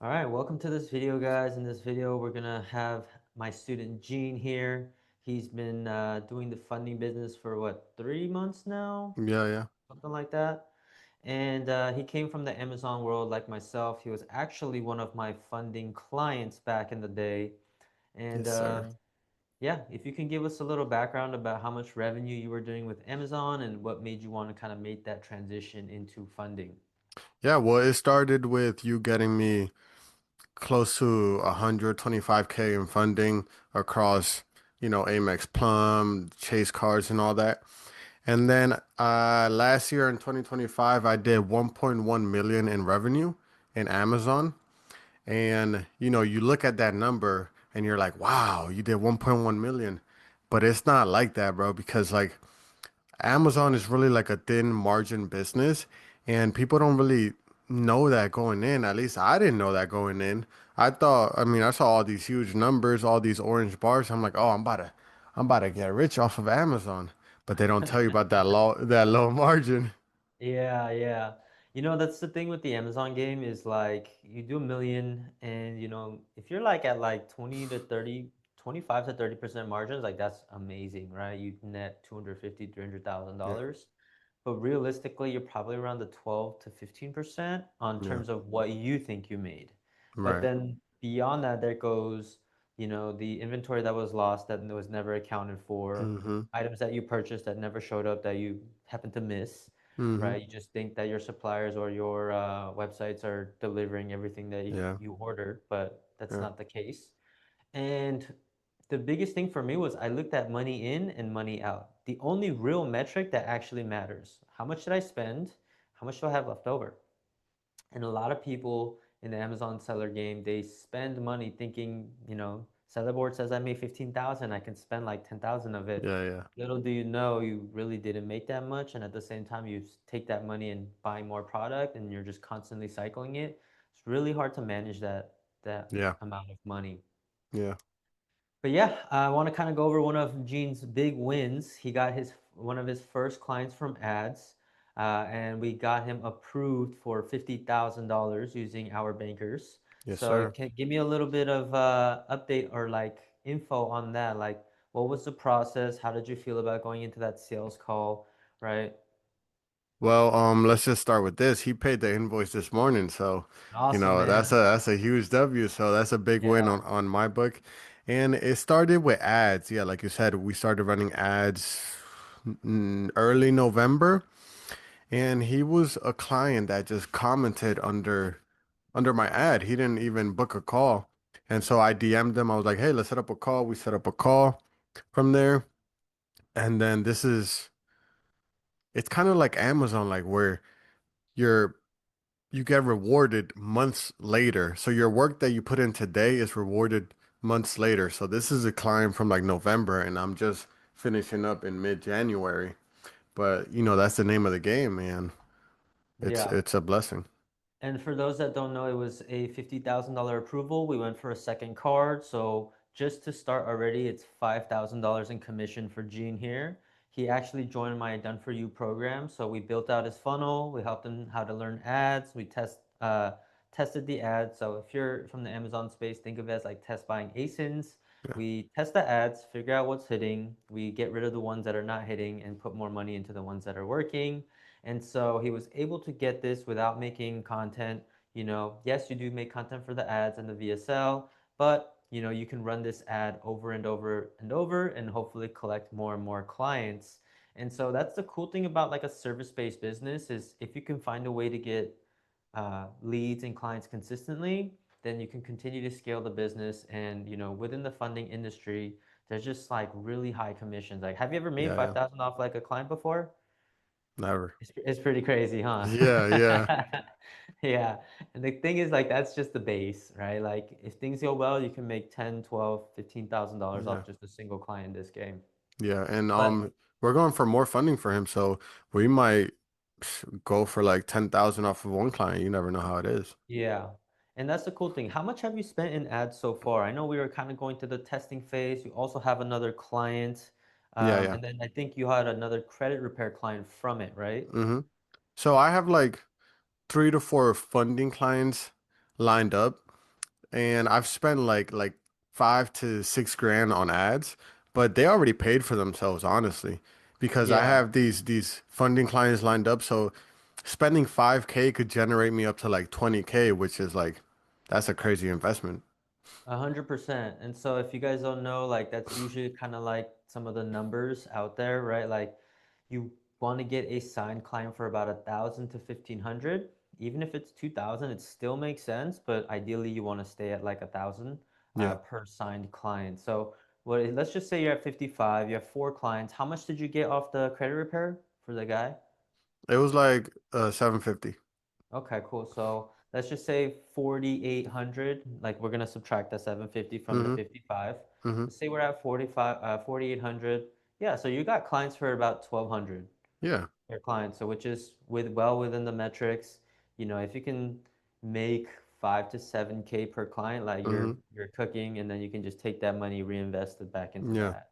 All right, welcome to this video, guys. In this video, we're gonna have my student Gene here. He's been doing the funding business for what, 3 months now? Yeah, yeah. Something like that. And he came from the Amazon world like myself. He was actually one of my funding clients back in the day. And Yes, sir. yeah, if you can give us a little background about how much revenue you were doing with Amazon and what made you want to kind of make that transition into funding. Yeah, well, it started with you getting me close to 125K in funding across, Amex Plum, Chase cards and all that. And then last year in 2025, I did 1.1 million in revenue in Amazon. And, you look at that number and you're like, wow, you did 1.1 million. But it's not like that, bro, because like Amazon is really like a thin margin business, and people don't really know that going in. At least I didn't know that going in. I saw all these huge numbers, all these orange bars. I'm like, oh, I'm about to get rich off of Amazon. But they don't tell you about that low margin. Yeah, yeah. That's the thing with the Amazon game is like you do a million and if you're like at like 20 to 30, 25 to 30% margins, like that's amazing, right? You net 250, Yeah, $300,000. But realistically, you're probably around the 12 to 15% on yeah, terms of what you think you made. But right. then beyond that, there goes, the inventory that was lost that was never accounted for, Mm-hmm. items that you purchased that never showed up that you happen to miss, Mm-hmm. right? You just think that your suppliers or your websites are delivering everything that Yeah, you ordered, but that's yeah, not the case. And the biggest thing for me was I looked at money in and money out. The only real metric that actually matters. How much did I spend? How much do I have left over? And a lot of people in the Amazon seller game, they spend money thinking, seller board says I made 15,000, I can spend like 10,000 of it. yeah, yeah, Little do you know, you really didn't make that much, and at the same time, you take that money and buy more product, and you're just constantly cycling it. It's really hard to manage that yeah, amount of money. yeah. But yeah, I want to kind of go over one of Gene's big wins. He got his one of his first clients from ads, and we got him approved for $50,000 using our bankers. Yes, So sir. can give me a little bit of update or like info on that. Like, what was the process? How did you feel about going into that sales call, right? Well, let's just start with this. He paid the invoice this morning, so Awesome, that's a man. that's a huge W. So that's a big win Yeah, on my book. And it started with ads. Yeah, like you said, we started running ads early November, and he was a client that just commented under my ad. He didn't even book a call. And so I DM'd him. I was like, "Hey, let's set up a call." We set up a call from there. And then it's kind of like Amazon, like where you're you get rewarded months later. So your work that you put in today is rewarded months later. So this is a client from like November, and I'm just finishing up in mid-January. But that's the name of the game, man. It's yeah. it's a blessing. And for those that don't know, it was a $50,000 approval. We went for a second card. So just to start already, it's $5,000 in commission for Gene here. He actually joined my Done For You program. So we built out his funnel. We helped him how to learn ads. We tested the ads. So if you're from the Amazon space, think of it as like test buying ASINs. Yeah, We test the ads, figure out what's hitting. We get rid of the ones that are not hitting and put more money into the ones that are working. And so he was able to get this without making content. Yes, you do make content for the ads and the VSL, but you can run this ad over and over and over and hopefully collect more and more clients. And so that's the cool thing about like a service-based business is if you can find a way to get leads and clients consistently, then you can continue to scale the business. And within the funding industry, there's just like really high commissions. Like, have you ever made yeah, five yeah. thousand off like a client before? Never. It's pretty crazy, huh? Yeah, yeah, Yeah. And the thing is like that's just the base, right? Like if things go well, you can make 10, 12, $15,000 yeah, off just a single client in this game. yeah. And But we're going for more funding for him, so we might go for like 10,000 off of one client. You never know how it is. yeah. And that's the cool thing. How much have you spent in ads so far? I know we were kind of going to the testing phase. You also have another client. Yeah, yeah. And then I think you had another credit repair client from it, right? So I have like 3 to 4 funding clients lined up. and I've spent like 5 to 6 grand on ads, but they already paid for themselves, honestly, because I Yeah. have these funding clients lined up. So spending 5K could generate me up to like 20K, which is like that's a crazy investment. 100%. And so if you guys don't know, like that's usually kind of like some of the numbers out there, right? Like you want to get a signed client for about 1,000 to 1,500. Even if it's 2,000, it still makes sense, but ideally you want to stay at like 1,000 Yeah. per signed client. So what, let's just say you're at 55, you have four clients. How much did you get off the credit repair for the guy? It was like 750. Okay, cool. So let's just say 4,800. Like we're gonna subtract that 750 from the Mm-hmm. 55. Mm-hmm. Let's say we're at 4,800. Yeah, so you got clients for about 1,200 Yeah. per client. So which is well within the metrics. You know, if you can make 5 to 7K per client, like Mm-hmm. you're cooking, and then you can just take that money, reinvest it back into Yeah. that.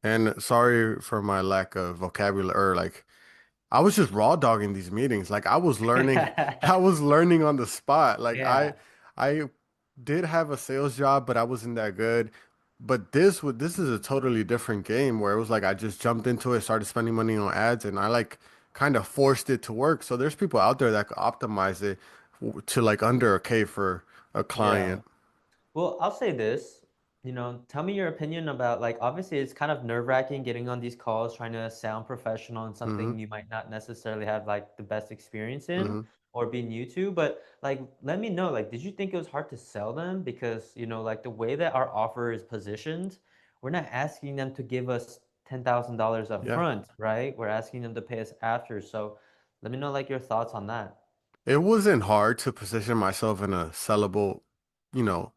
And sorry for my lack of vocabulary or like I was just raw dogging these meetings. Like I was learning, I was learning on the spot. Like Yeah, I did have a sales job, but I wasn't that good. But this is a totally different game where it was like I just jumped into it, started spending money on ads, and I like kind of forced it to work. So there's people out there that could optimize it to like under a K for a yeah. client. Well, I'll say this, tell me your opinion about like obviously it's kind of nerve-wracking getting on these calls, trying to sound professional in Mm-hmm. something you might not necessarily have like the best experience in Mm-hmm. or be new to, but like let me know, like did you think it was hard to sell them? Because, like the way that our offer is positioned, we're not asking them to give us $10,000 up Yeah. front, right? We're asking them to pay us after. So let me know like your thoughts on that. It wasn't hard to position myself in a sellable, you know,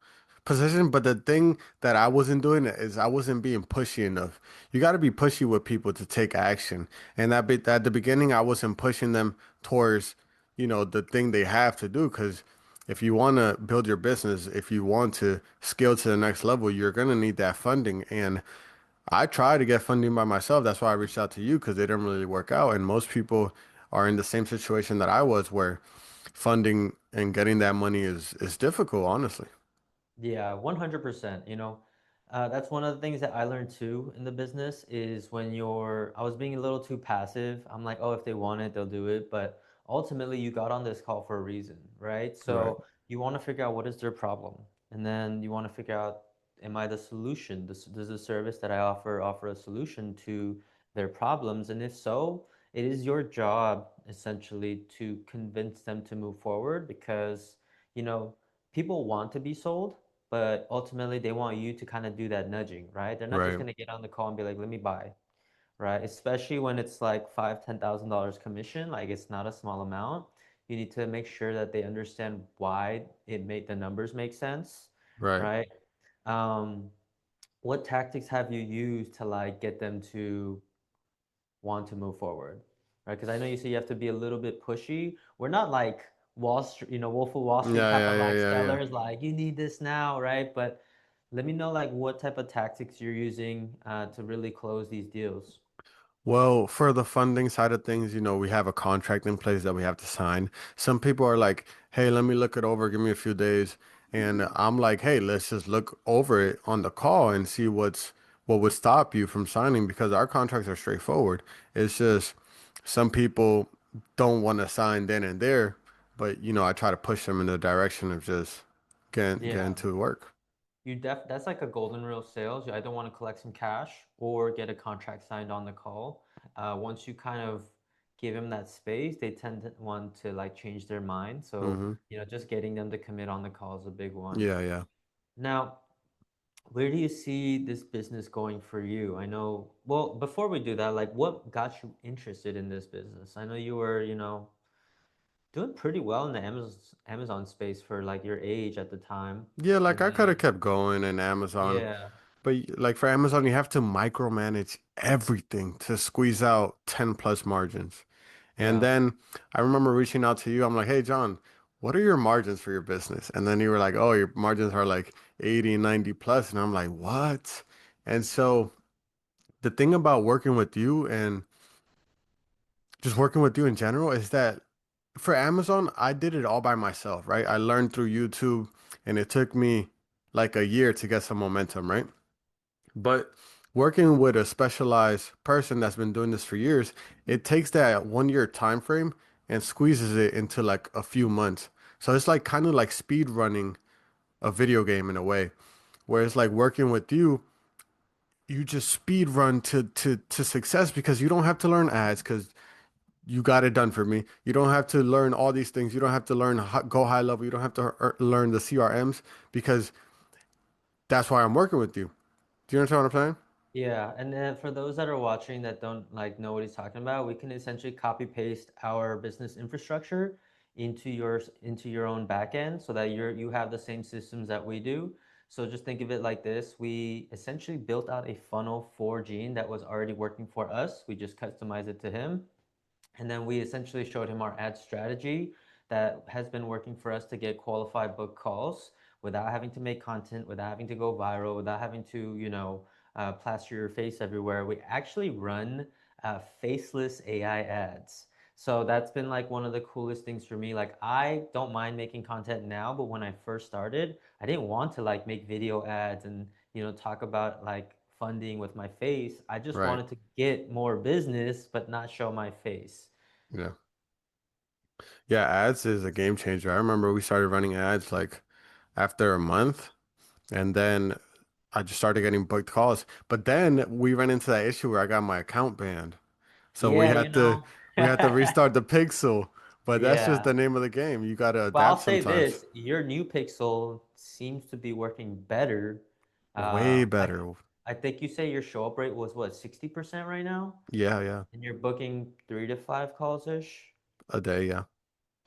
position, but the thing that I wasn't doing is I wasn't being pushy enough. You got to be pushy with people to take action. And that bit at the beginning, I wasn't pushing them towards, the thing they have to do. Because if you want to build your business, if you want to scale to the next level, you're gonna need that funding. And I tried to get funding by myself. That's why I reached out to you because they didn't really work out. And most people are in the same situation that I was, where funding and getting that money is difficult, honestly. Yeah, 100%. That's one of the things that I learned too in the business is I was being a little too passive. I'm like, oh, if they want it, they'll do it. But ultimately, you got on this call for a reason, right? Right, So you want to figure out what is their problem. And then you want to figure out, am I the solution? Does the service that I offer a solution to their problems? And if so, it is your job essentially to convince them to move forward because, you know, people want to be sold, but ultimately they want you to kind of do that nudging, right? They're not just right, going to get on the call and be like, let me buy, right? Especially when it's like $5,000, $10,000 commission, like it's not a small amount. You need to make sure that they understand why it made the numbers make sense, right. right? Um, what tactics have you used to like get them to want to move forward, right? Because I know you say you have to be a little bit pushy. We're not like Wall Street, Wolf of Wall Yeah, Street type yeah, of yeah, like yeah, yeah. sellers, like you need this now, right? But let me know like what type of tactics you're using to really close these deals. Well, for the funding side of things, we have a contract in place that we have to sign. Some people are like, hey, let me look it over, give me a few days. And I'm like, hey, let's just look over it on the call and see what would stop you from signing because our contracts are straightforward. It's just some people don't want to sign then and there, but I try to push them in the direction of just getting Yeah. to work. That's like a golden rule of sales. You either want to collect some cash or get a contract signed on the call. Once you kind of give them that space, they tend to want to like change their mind. So, Hmm. just getting them to commit on the call is a big one. Yeah, yeah. Now, where do you see this business going for you? I know, well, before we do that, like what got you interested in this business? I know you were, doing pretty well in the Amazon space for like your age at the time. Yeah, like And I could have then, kept going in Amazon. yeah, But like for Amazon, you have to micromanage everything to squeeze out 10 plus margins. And yeah. then I remember reaching out to you. I'm like, hey, John, what are your margins for your business? And then you were like, oh, your margins are like 80, 90 plus. And I'm like, what? And so the thing about working with you and just working with you in general is that for Amazon, I did it all by myself, right? I learned through YouTube and it took me like a year to get some momentum, right? But working with a specialized person that's been doing this for years, it takes that 1 year time frame and squeezes it into like a few months. So it's like kind of like speed running a video game in a way, where it's like working with you, you just speed run to success because you don't have to learn ads because you got it done for me. You don't have to learn all these things. You don't have to learn go high level. You don't have to learn the CRMs because that's why I'm working with you. Do you understand what I'm saying? Yeah, and then for those that are watching that don't like know what he's talking about, we can essentially copy paste our business infrastructure into your own backend so that you have the same systems that we do. So just think of it like this. We essentially built out a funnel for Gene that was already working for us. We just customized it to him. And then we essentially showed him our ad strategy that has been working for us to get qualified book calls without having to make content, without having to go viral, without having to, plaster your face everywhere. We actually run faceless AI ads. So that's been like one of the coolest things for me. Like I don't mind making content now, but when I first started, I didn't want to like make video ads and talk about like funding with my face. I just Right. wanted to get more business, but not show my face. Yeah. Yeah, ads is a game changer. I remember we started running ads like after a month, and then I just started getting booked calls. But then we ran into that issue where I got my account banned. So Yeah, we had to restart the pixel. But that's just Yeah. the name of the game. You gotta But I'll adapt say sometimes. this, your new Pixel seems to be working better. Way Like better. I think you say your show up rate was what, 60% right now? Yeah, yeah. And you're booking 3 to 5 calls ish? A day, yeah.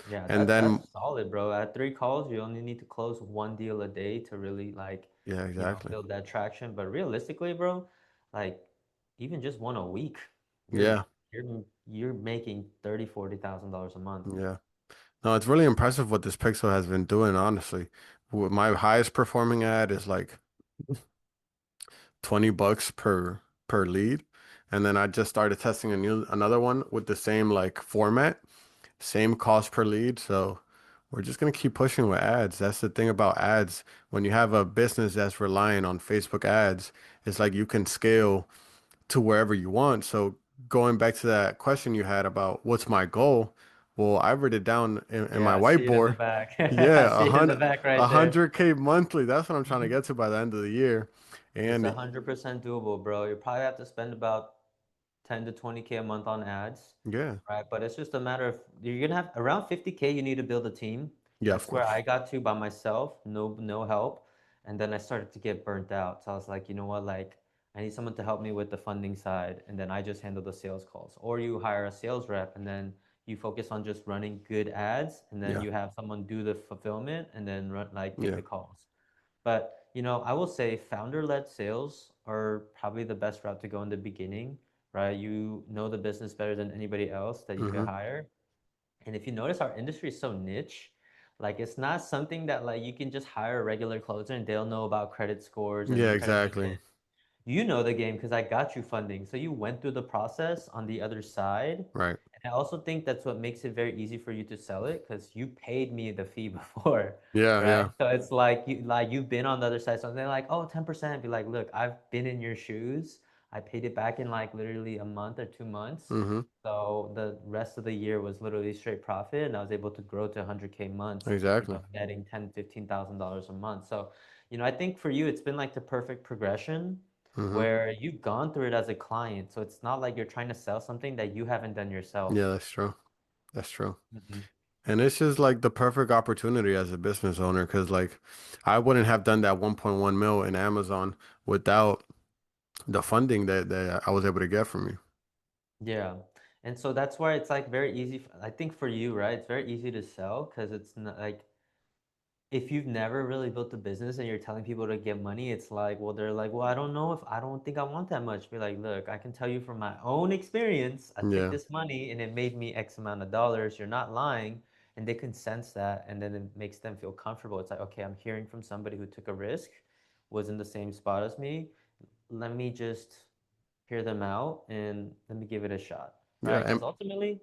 Yeah, And then that's solid, bro. At 3 calls, you only need to close one deal a day to really like, yeah, exactly. build that traction. But realistically, bro, like even just one a week, you're Yeah, you're making 30, $40,000 a month. yeah. No, it's really impressive what this Pixel has been doing, honestly. My highest performing ad is like $20 per lead. And then I just started testing another one with the same like format, same cost per lead. So we're just gonna keep pushing with ads. That's the thing about ads. When you have a business that's relying on Facebook ads, it's like you can scale to wherever you want. So going back to that question you had about what's my goal, well, I wrote it down in my Yeah, I see it in the whiteboard. back. I Yeah, see it in the back a right there. hundred K monthly. That's what I'm trying to Mhm. get to by the end of the year. It's And 100% doable, bro. You probably have to spend about 10 to 20K a month on ads, yeah, right? But it's just a matter of you're gonna have around 50K you need to build a team. yeah, of That's where course. I got to by myself, no help. And then I started to get burnt out. So I was like, you know what, like I need someone to help me with the funding side, and then I just handle the sales calls. Or you hire a sales rep and then you focus on just running good ads, and then Yeah, you have someone do the fulfillment and then run like take yeah. the calls. But I will say founder-led sales are probably the best route to go in the beginning, right? You know the business better than anybody else that you could Mm-hmm. hire. And if you notice, our industry is so niche. Like it's not something that like you can just hire a regular closer and they'll know about credit scores Yeah, and credit exactly. limit. You know the game because I got you funding. So you went through the process on the other side. Right. And I also think that's what makes it very easy for you to sell it because you paid me the fee before, Yeah, right? yeah. So it's like you've been on the other side. So they're like, oh, 10%. Be like, look, I've been in your shoes. I paid it back in like literally a month or 2 months. Mm-hmm. So the rest of the year was literally straight profit, and I was able to grow to 100K months, Exactly. netting 10, $15,000 a month. So, I think for you, it's been like the perfect progression Mm-hmm. where you've gone through it as a client. So it's not like you're trying to sell something that you haven't done yourself. Yeah, that's true. That's true. Mhm. And it's just like the perfect opportunity as a business owner because like I wouldn't have done that 1.1 mil in Amazon without the funding that I was able to get from you. Yeah. And so that's why it's like very easy. I think for you, right? It's very easy to sell because it's not like if you've never really built a business and you're telling people to get money, it's like, well, they're like, well, I don't know if I don't think I want that much. Be like, look, I can tell you from my own experience, I took Yeah. this money and it made me X amount of dollars. You're not lying. And they can sense that. And then it makes them feel comfortable. It's like, okay, I'm hearing from somebody who took a risk, was in the same spot as me. Let me just hear them out and let me give it a shot. Yeah. Right. Because ultimately,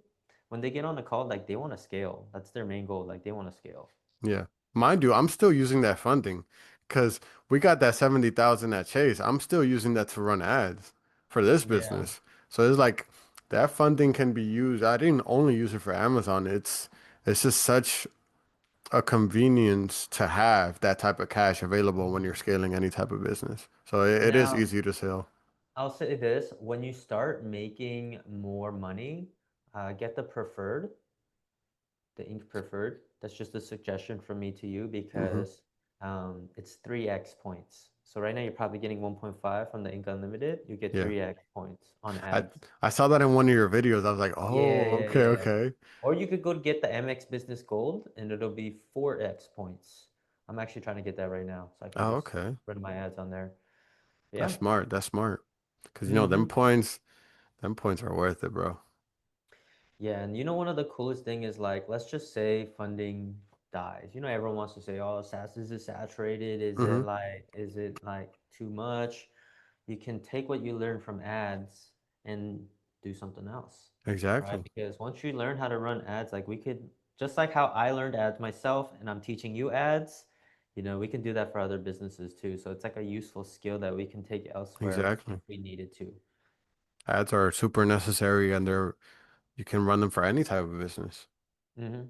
when they get on the call, like they want to scale. That's their main goal. Like they want to scale. Yeah. Mind you, I'm still using that funding because we got that 70,000 at Chase. I'm still using that to run ads for this Yeah. business. So it's like that funding can be used. I didn't only use it for Amazon. It's just such a convenience to have that type of cash available when you're Mhm. scaling any type of business. So it is Now, easy to sell. I'll say this, when you start making more money, get the preferred, the ink preferred. That's just a suggestion from me to you Hmm. because it's 3x points. So right now you're probably getting 1.5 from the ink unlimited. You get Yeah. 3x points on I ads. I saw that in one of your videos. I was like, Yeah, oh, yeah, okay, yeah. okay. Or you could go get the MX Business Gold and it'll be 4x points. I'm actually trying to get that right now so I can Oh, just okay. run my ads on there. That's Yeah. smart. That's smart. Because you know, Mm-hmm. them points are worth it, bro. Yeah, and you know one of the coolest thing is like let's just say funding dies. You know everyone wants to say, "Oh, SaaS is it saturated? Hmm. Is it like too much?" You can take what you learn from ads and do something else, right? Exactly. Because once you learn how to run ads, like we could just like how I learned ads myself and I'm teaching you ads, we can do that for other businesses too. So it's like a useful skill that we can take elsewhere if Exactly. we needed to. Ads are super necessary and you can run them for any type of business. Hmm.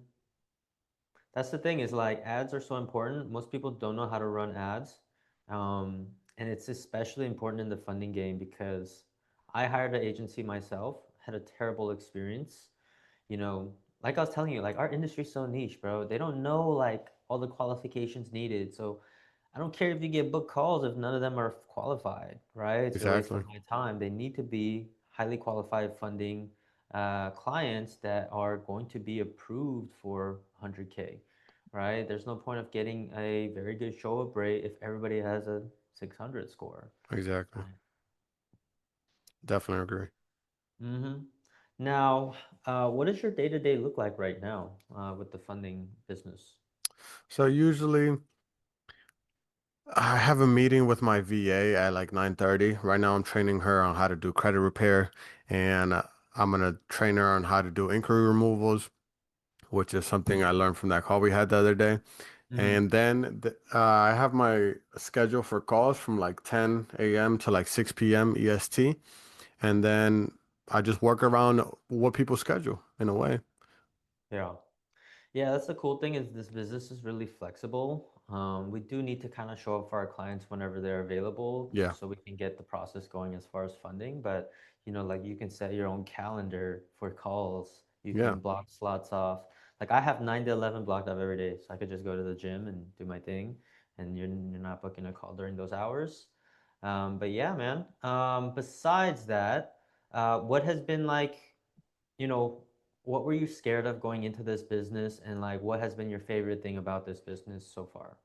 That's the thing is like ads are so important. Most people don't know how to run ads. Um, and it's especially important in the funding game because I hired an agency myself, had a terrible experience. You know, like I was telling you, like our industry's so niche, bro. They don't know like all the qualifications needed. So I don't care if you get book calls if none of them are qualified, right? It's a waste of Exactly. my time. They need to be highly qualified funding clients that are going to be approved for 100K, right? There's no point of getting a very good show of rate if everybody has a 600 score, Exactly. right? Definitely agree. Mm-hmm. Now, what does your day-to-day look like right now with the funding business? So usually I have a meeting with my VA at like 9:30. Right now I'm training her on how to do credit repair and I'm gonna train her on how to do inquiry removals, which is something I learned from that call we had the other day. Mm-hmm. And then I have my schedule for calls from like 10 a.m. to like 6 p.m. EST. And then I just work around what people schedule in a way. Yeah. Yeah, that's the cool thing is this business is really flexible. We do need to kind of show up for our clients whenever they're available, Yeah. just so we can get the process going as far as funding. But like you can set your own calendar for calls. You Yeah. can block slots off. Like I have 9 to 11 blocked off every day, so I could just go to the gym and do my thing, and you're not booking a call during those hours. But yeah, man. Besides that, what has been like? you know, what were you scared of going into this business and like what has been your favorite thing about this business so far?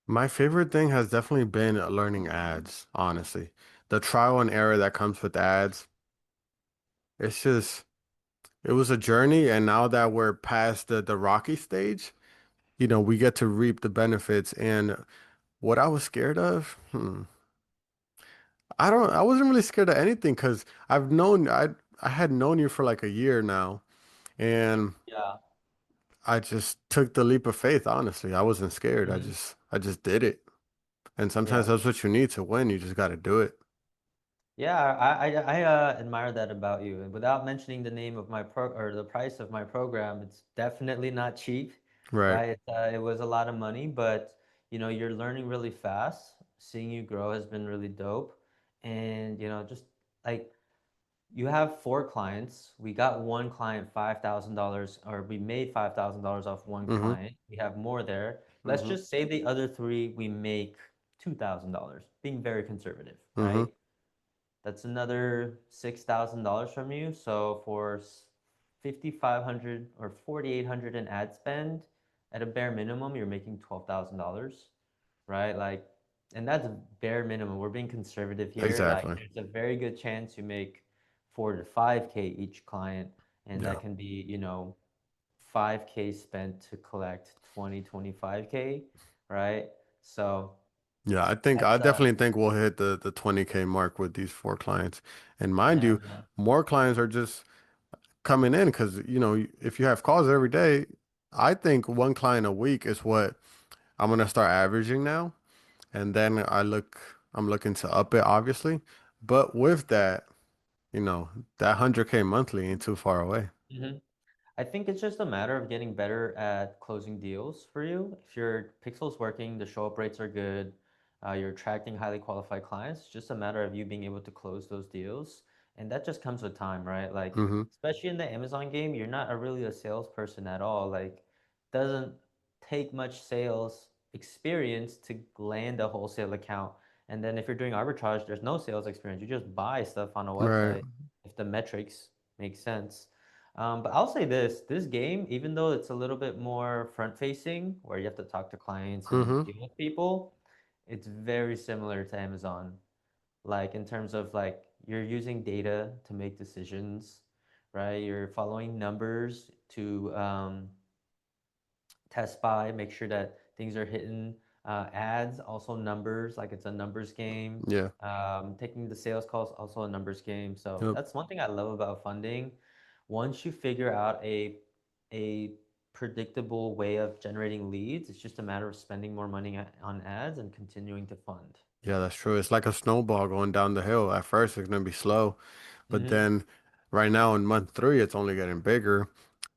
My favorite thing has definitely been learning ads, honestly. The trial and error that comes with ads, it's just, it was a journey. And now that we're past the rocky stage, we get to reap the benefits. And what I was scared of, I wasn't really scared of anything because I had known you for like a year now. And Yeah. I just took the leap of faith, honestly. I wasn't scared. Mhm. I just did it. And sometimes Yeah. that's what you need to win. You just got to do it. Yeah, I admire that about you. And without mentioning the name of my pro or the price of my program, it's definitely not cheap, Right. right? It was a lot of money, but you're learning really fast. Seeing you grow has been really dope. And just like you have 4 clients. We got one client $5,000, or we made $5,000 off one Mm-hmm. client. We have more there. Let's Mm-hmm. just say the other three we make $2,000, being very conservative, Mm-hmm. right? That's another $6,000 from you. So for 5,500 or 4,800 in ad spend, at a bare minimum, you're making $12,000, right? Like, and that's bare minimum. We're being conservative here. Like, Exactly. there's a very good chance you make 4 to 5K each client, and that Yeah. can be, 5K spent to collect 25K, right? So Yeah, I that's definitely think we'll hit the 20K mark with these 4 clients. And mind yeah, you, man. more clients are just coming in because, if you have calls every day, I think one client a week is what I'm gonna start averaging now. And then I'm looking to up it, obviously. But with that, you know, that 100K monthly ain't too far away. Hmm. I think it's just a matter of getting better at closing deals for you. If your pixel's working, the show up rates are good, you're attracting highly qualified clients, it's just a matter of you being able to close those deals. And that just comes with time, right? Like, Hmm. especially in the Amazon game, you're not really a salesperson at all. Like, doesn't take much sales experience to land a wholesale account. And then if you're doing arbitrage, there's no sales experience. You just buy stuff on a Right. website if the metrics make sense. But I'll say this game, even though it's a little bit more front facing, where you have to talk to clients and Hmm. deal with people, it's very similar to Amazon. Like in terms of like you're using data to make decisions, right? You're following numbers to test by, make sure that things are hitting. Ads, also numbers, like it's a numbers game. Yeah. Taking the sales calls, also a numbers game. So Yep. that's one thing I love about funding. Once you figure out a predictable way of generating leads, it's just a matter of spending more money on ads and continuing to fund. Yeah, that's true. It's like a snowball going down the hill. At first, it's gonna be slow, but Hmm. then right now in month three, it's only getting bigger.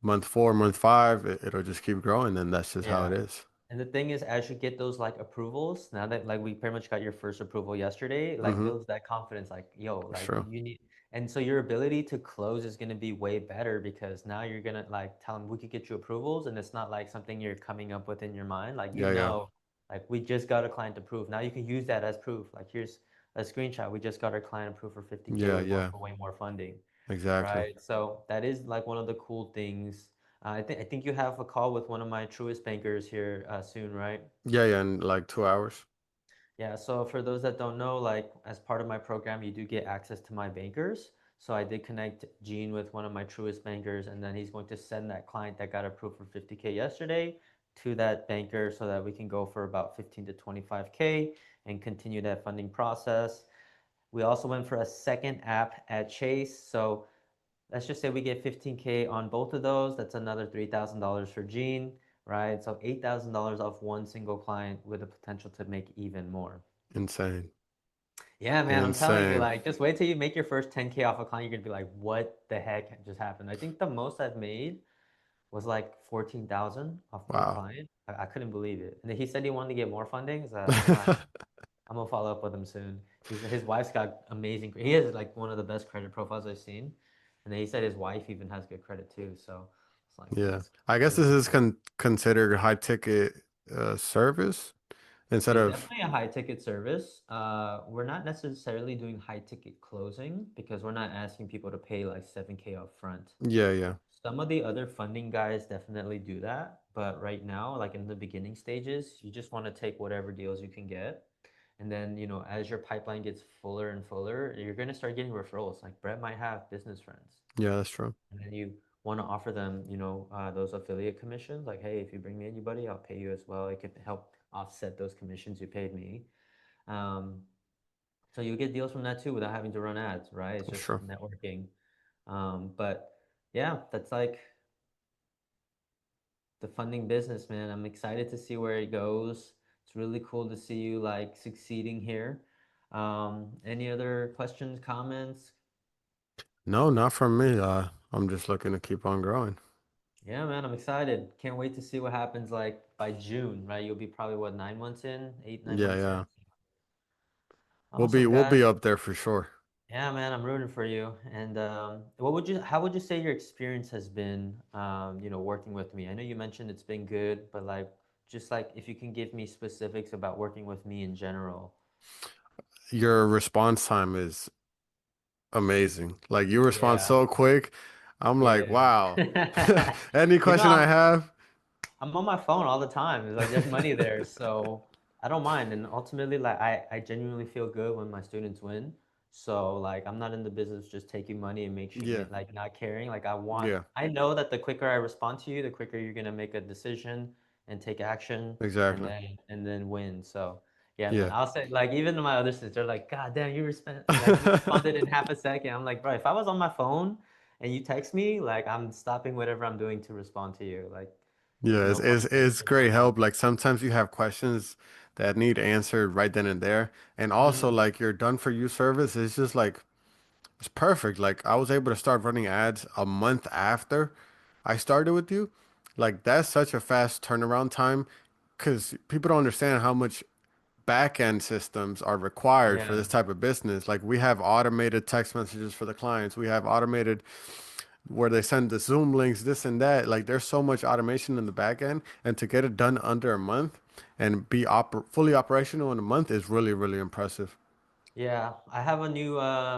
Month four, month five, it'll just keep growing, and that's just how it Yeah. is. And the thing is, as you get those like approvals, now that like we pretty much got your first approval yesterday, like Hmm. builds that confidence, like, yo, That's like true. you need, and so your ability to close is gonna be way better because now you're gonna like tell them we could get you approvals, and it's not like something you're coming up with in your mind. Like Yeah, yeah, like we just got a client approved. Now you can use that as proof. Like here's a screenshot. We just got our client approved for 50K. yeah, We want yeah. for way more funding, Exactly. right? So that is like one of the cool things. I think you have a call with one of my truest bankers here soon, right? Yeah, yeah, in like 2 hours. Yeah, so for those that don't know, like as part of my program, you do get access to my bankers. So I did connect Gene with one of my truest bankers, and then he's going to send that client that got approved for 50K yesterday to that banker so that we can go for about 15 to 25K and continue that funding process. We also went for a second app at Chase. So let's just say we get 15K on both of those. That's another $3,000 for Gene, right? So $8,000 off one single client with the potential to make even more. Insane. Yeah, man, I'm telling you, Insane. like, just wait till you make your first 10K off a client. You're gonna be like, what the heck just happened? I think the most I've made was like 14,000 off one Wow. client. I couldn't believe it. And then he said he wanted to get more funding. So I'm gonna follow up with him soon. His wife's got amazing. He has like one of the best credit profiles I've seen, and then he said his wife even has good credit too. So it's like Yeah. that's I guess this really is cool. considered high ticket service instead It's of, definitely a high ticket service. We're not necessarily doing high ticket closing because we're not asking people to pay like 7K up front. yeah, yeah. Some of the other funding guys definitely do that, but right now, like in the beginning stages, you just want to take whatever deals you can get. And then, as your pipeline gets fuller and fuller, you're going to start getting referrals. Like Brett might have business friends, Yeah, that's true. and then you want to offer them, those affiliate commissions. Like, hey, if you bring me anybody, I'll pay you as well. It could help offset those commissions you paid me. Um, so you get deals from that too without having to run ads, right? It's That's just true. networking. But yeah, that's like the funding business, man. I'm excited to see where it goes. It's really cool to see you like succeeding here. Any other questions, comments? No, not from me. I'm just looking to keep on growing. Yeah, man, I'm excited. Can't wait to see what happens like by June, right? You'll be probably what, 9 months in, eight, nine Yeah, months in. yeah. Awesome, We'll guys. be up there for sure. Yeah, man, I'm rooting for you. And how would you say your experience has been, working with me? I know you mentioned it's been good, but like, just like if you can give me specifics about working with me in general. Your response time is amazing. Like you respond Yeah, so quick. I'm like, yeah. wow. Any You know, question I have? I'm on my phone all the time. It's like there's money there, so I don't mind. And ultimately, like I genuinely feel good when my students win. So like I'm not in the business just taking money and Yeah, like not caring. Like yeah, I know that the quicker I respond to you, the quicker you're gonna make a decision and take action exactly. and then win. So yeah, man. Yeah. I'll say like even my other sisters are like, God damn, you responded in half a second. I'm like, bro, if I was on my phone and you text me, like I'm stopping whatever I'm doing to respond to you. Like Yeah, No pun it's intended on great that. help. Like sometimes you have questions that need answered right then and there. And also Mhm. like your done for you service is just like it's perfect. Like I was able to start running ads a month after I started with you. Like that's such a fast turnaround time because people don't understand how much back end systems are required for Yeah. this type of business. Like we have automated text messages for the clients. We have automated where they send the Zoom links, this and that. Like there's so much automation in the back end, and to get it done under a month and be fully operational in a month is really, really impressive. Yeah, I have a new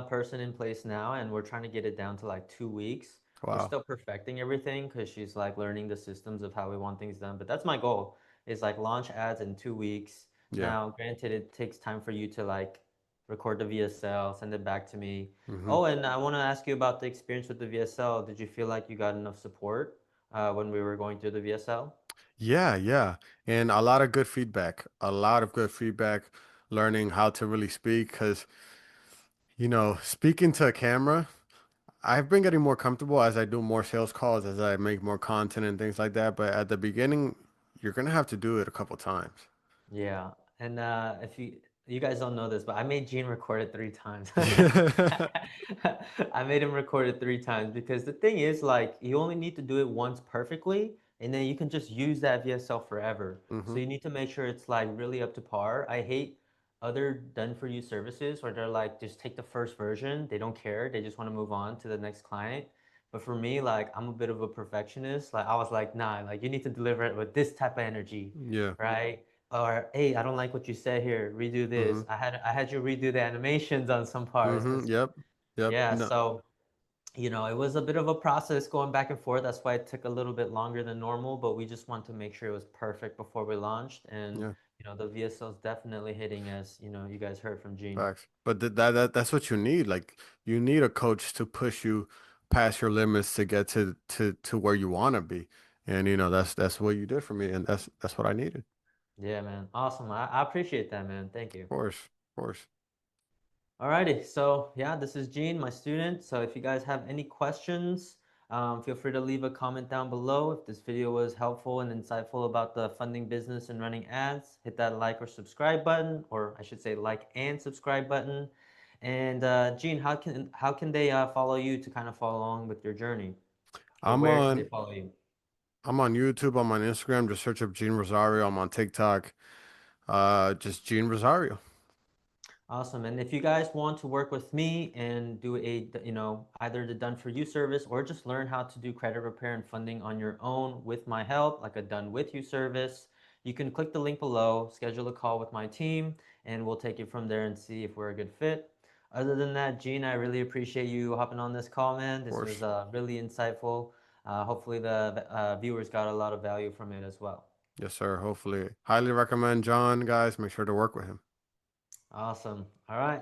person in place now, and we're trying to get it down to like 2 weeks. We're Wow. still perfecting everything because she's like learning the systems of how we want things done. But that's my goal is like launch ads in 2 weeks. Yeah. Now, granted, it takes time for you to like record the VSL, send it back to me. hmm Oh, and I want to ask you about the experience with the VSL. Did you feel like you got enough support when we were going through the VSL? Yeah, yeah. And a lot of good feedback. A lot of good feedback, learning how to really speak because, speaking to a camera, I've been getting more comfortable as I do more sales calls, as I make more content and things like that. But at the beginning, you're gonna have to do it a couple times. Yeah, and if you guys don't know this, but I made Gene record it 3 times. I made him record it 3 times because the thing is, like, you only need to do it once perfectly, and then you can just use that VSL forever. hmm So you need to make sure it's like really up to par. I hate other done for you services where they're like, just take the first version. They don't care. They just want to move on to the next client. But for me, like, I'm a bit of a perfectionist. Like, I was like, nah, like, you need to deliver it with this type of energy, Yeah. right? Or hey, I don't like what you said here. Redo this. hmm I had you redo the animations on some parts because Yep. Yep. yeah. No. So it was a bit of a process going back and forth. That's why it took a little bit longer than normal. But we just want to make sure it was perfect before we launched. And Yeah. the VSL is definitely hitting as you guys heard from Gene. Facts. But that's what you need. Like you need a coach to push you past your limits to get to where you want to be. And that's what you did for me, and that's what I needed. Yeah, man. Awesome. I appreciate that, man. Thank you. Of course. Of course. Alrighty, so yeah, this is Gene, my student. So if you guys have any questions, feel free to leave a comment down below. If this video was helpful and insightful about the funding business and running ads, hit that like or subscribe button, or I should say like and subscribe button. And Gene, how can they follow you to kind of follow along with your journey, or I'm where can they on follow you? I'm on YouTube, I'm on Instagram, just search up Gene Rosario. I'm on TikTok. Just Gene Rosario. Awesome. And if you guys want to work with me and do either the done for you service or just learn how to do credit repair and funding on your own with my help, like a done with you service, you can click the link below, schedule a call with my team, and we'll take it from there and see if we're a good fit. Other than that, Gene, I really appreciate you hopping on this call, man. Of This was course. really insightful. Hopefully the viewers got a lot of value from it as well. Yes, sir. Hopefully. Highly recommend John, guys. Make sure to work with him. Awesome. All right.